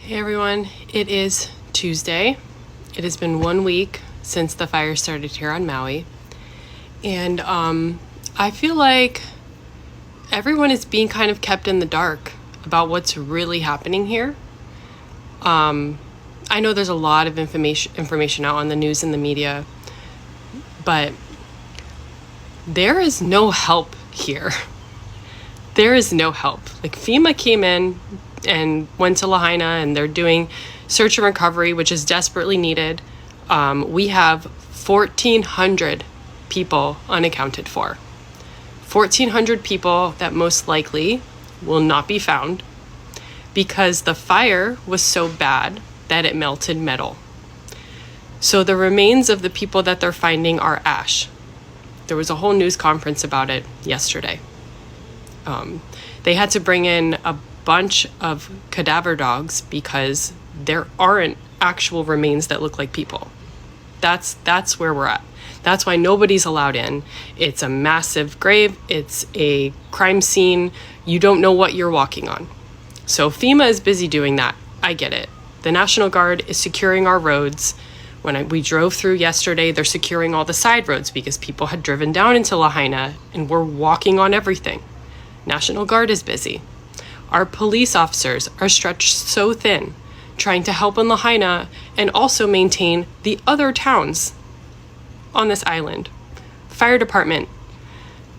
Hey everyone, it is Tuesday. It has been 1 week since the fire started here on Maui. And I feel like everyone is being kind of kept in the dark about what's really happening here. I know there's a lot of information out on the news and the media, but there is no help here. There is no help. Like FEMA came in and went to Lahaina and they're doing search and recovery, which is desperately needed. We have 1,400 people unaccounted for. 1,400 people that most likely will not be found because the fire was so bad that it melted metal. So the remains of the people that they're finding are ash. There was a whole news conference about it yesterday. They had to bring in a bunch of cadaver dogs because there aren't actual remains that look like people. That's where we're at. That's why nobody's allowed in. It's a massive grave. It's a crime scene. You don't know what you're walking on. So FEMA is busy doing that. I get it. The National Guard is securing our roads. When we drove through yesterday, they're securing all the side roads because people had driven down into Lahaina and were walking on everything. National Guard is busy. Our police officers are stretched so thin, trying to help in Lahaina and also maintain the other towns on this island. Fire department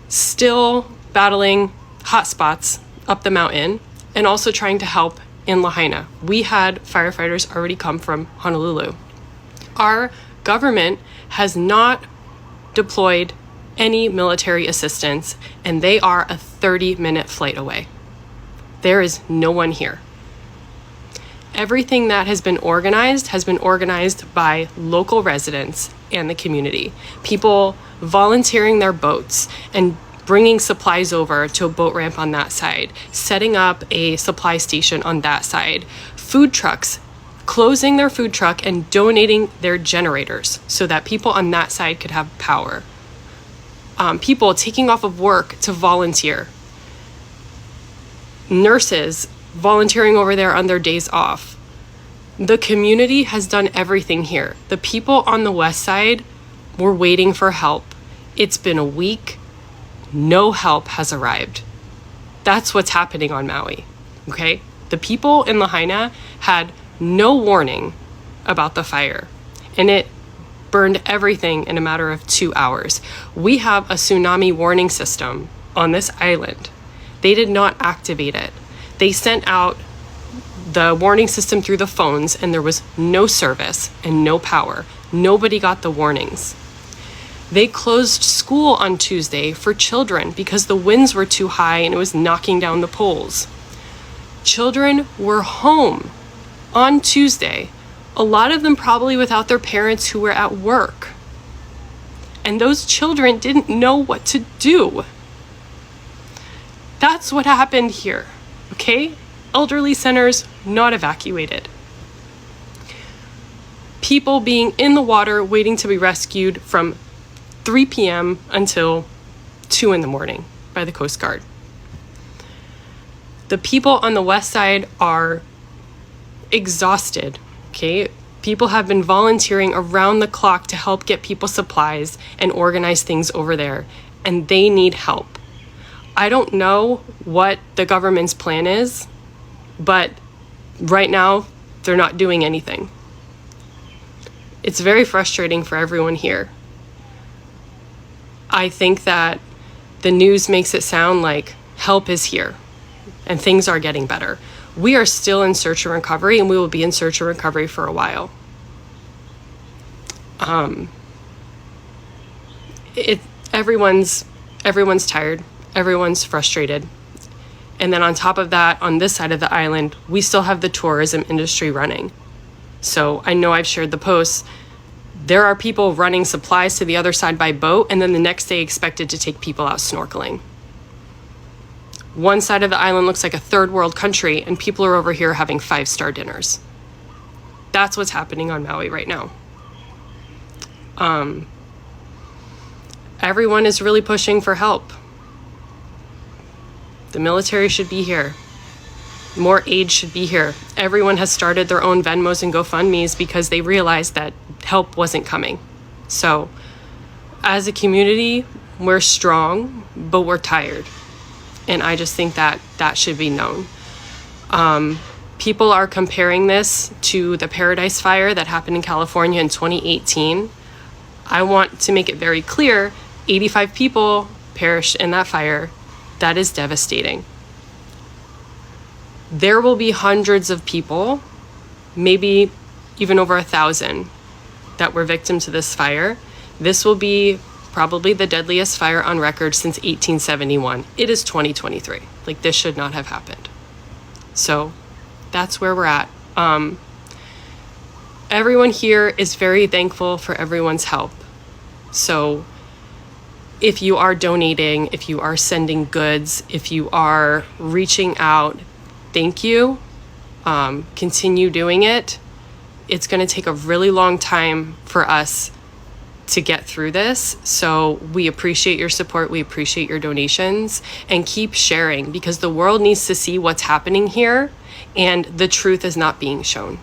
still battling hot spots up the mountain and also trying to help in Lahaina. We had firefighters already come from Honolulu. Our government has not deployed any military assistance, and they are a 30-minute flight away. There is no one here. Everything that has been organized by local residents and the community. People volunteering their boats and bringing supplies over to a boat ramp on that side, setting up a supply station on that side, food trucks closing their food truck and donating their generators so that people on that side could have power. People taking off of work to volunteer. Nurses volunteering over there on their days off. The community has done everything here. The people on the west side were waiting for help. It's been a week. No help has arrived. That's what's happening on Maui, okay? The people in Lahaina had no warning about the fire, and it burned everything in a matter of 2 hours. We have a tsunami warning system on this island. They did not activate it. They sent out the warning system through the phones and there was no service and no power. Nobody got the warnings. They closed school on Tuesday for children because the winds were too high and it was knocking down the poles. Children were home on Tuesday, a lot of them probably without their parents who were at work. And those children didn't know what to do. That's what happened here, okay? Elderly centers not evacuated. People being in the water waiting to be rescued from 3 p.m. until 2 in the morning by the Coast Guard. The people on the west side are exhausted, okay? People have been volunteering around the clock to help get people supplies and organize things over there, and they need help. I don't know what the government's plan is, but right now they're not doing anything. It's very frustrating for everyone here. I think that the news makes it sound like help is here and things are getting better. We are still in search and recovery, and we will be in search and recovery for a while. Everyone's tired. Everyone's frustrated. And then on top of that, on this side of the island, we still have the tourism industry running. So I know I've shared the posts. There are people running supplies to the other side by boat, and then the next day expected to take people out snorkeling. One side of the island looks like a third world country, and people are over here having 5-star dinners. That's what's happening on Maui right now. Everyone is really pushing for help. The military should be here. More aid should be here. Everyone has started their own Venmos and GoFundMes because they realized that help wasn't coming. So as a community, we're strong, but we're tired. And I just think that that should be known. People are comparing this to the Paradise Fire that happened in California in 2018. I want to make it very clear, 85 people perished in that fire. That is devastating. There will be hundreds of people, maybe even over 1,000, that were victims to this fire. This will be probably the deadliest fire on record since 1871. It is 2023. Like, this should not have happened. So that's where we're at. Everyone here is very thankful for everyone's help. So if you are donating, if you are sending goods, if you are reaching out, thank you. Continue doing it. It's going to take a really long time for us to get through this. So we appreciate your support. We appreciate your donations, and keep sharing, because the world needs to see what's happening here and the truth is not being shown.